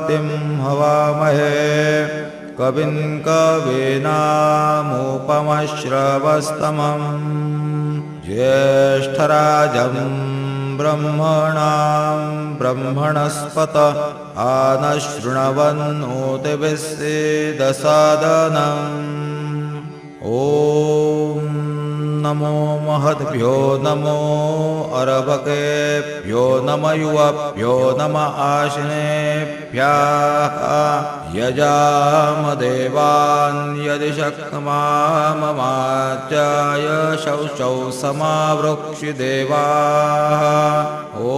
बृहस्पतिं हवामहे कविं कवीनामुपमश्रवस्तमं ज्येष्ठराजं ब्रह्मणां ब्रह्मणस्पत आनशृण्वन्नोतिभिस्सीदसादनम् ॐ नमो महद्भ्यो नमो अरवकेभ्यो नम युवभ्यो नम आशिनेभ्यः यजामदेवान् यदि शक्माममाचाय शौचौ समावृक्षि देवाः ॐ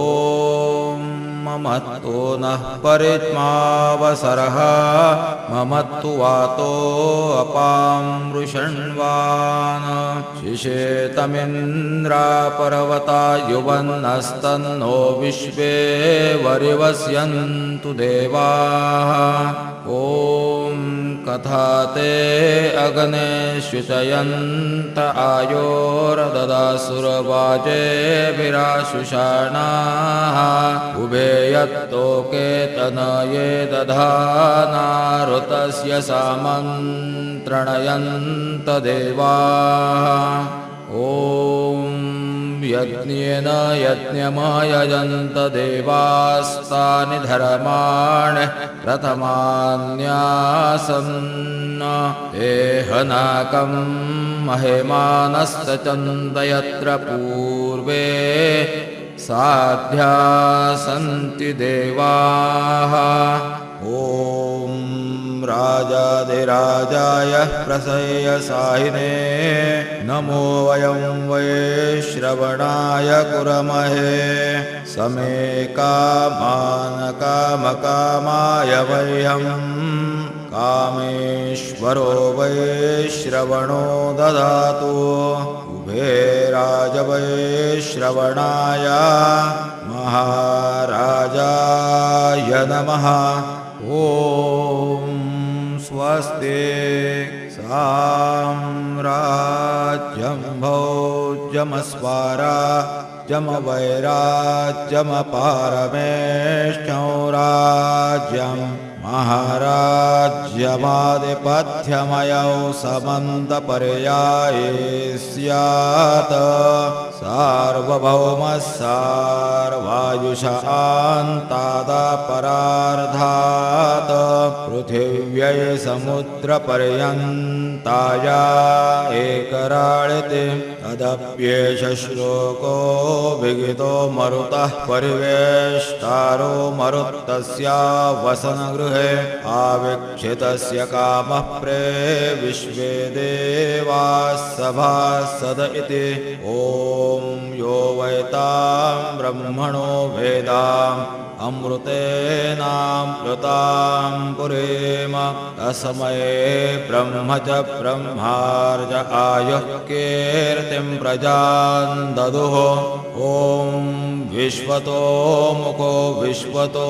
ममत्तो नः परित्मावसरः ममत्तु वातो अपामृषण्वान् शिशेतमिन्द्रापर्वता युवन्नस्तन्नो विश्वे वरिवस्यन्तु देवाः ॐ कथाते अग्ने शुचयन्त आयोर्ददासुरवाजेभिराशुषाणाः उभे यत्तोके तनये दधानारुतस्य सामन्त्रणयन्त देवाः ॐ यज्ञेन यज्ञमयजन्त देवास्तानि धर्माणि प्रथमान्यासन् एहनाकं महेमानस्तचन्द यत्र पूर्वे साध्या सन्ति देवाः ॐ राजाधिराजाय प्रसय्यसाहिने नमो वयं वैश्रवणाय कुर्महे समे कामानकामकामाय वह्यं कामेश्वरो वैश्रवणो ददातु उभे राजवैश्रवणाय महाराजाय नमः ॐ स्वस्ति साम्राज्यं भोज्यमस्वाराज्यमवैराज्यमपारमेष्ठ्यं राज्यं महाराज्यमाधिपत्यमयौ समन्तपर्याये स्यात् सार्वभौमः सार्वायुषान्तादपरार्धात् पृथिव्यै समुद्रपर्यन्ताय एकराळिति तदप्येष श्लोको विगितो मरुतः परिवेष्टारो मरुत्तस्या वसनगृहे आवीक्षितस्य कामः प्रे विश्वे देवाः सभासद इति ॐ यो वैतां ब्रह्मणो वेदाम् अमृतेनामृतां पुरेम तस्मै ब्रह्म च ब्रह्मार्ज आयुः कीर्तिं प्रजान् ददुः ॐ विश्वतो मुखो विश्वतो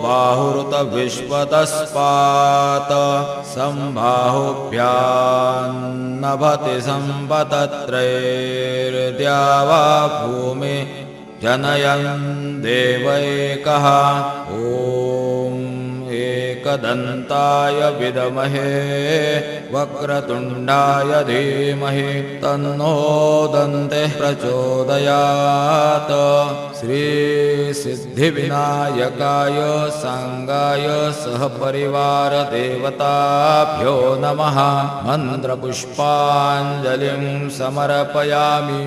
बाहुरुत विश्वतस्पात् सम्बाहुभ्यान्नभति सम्पतत्रैर्द्यावा भूमि जनयन् देवैकः ॐ एकदन्ताय विद्महे वक्रतुण्डाय धीमहि तन्नो दन्तिः प्रचोदयात् श्रीसिद्धिविनायकाय सांगाय सहपरिवारदेवताभ्यो नमः मन्त्रपुष्पाञ्जलिं समर्पयामि।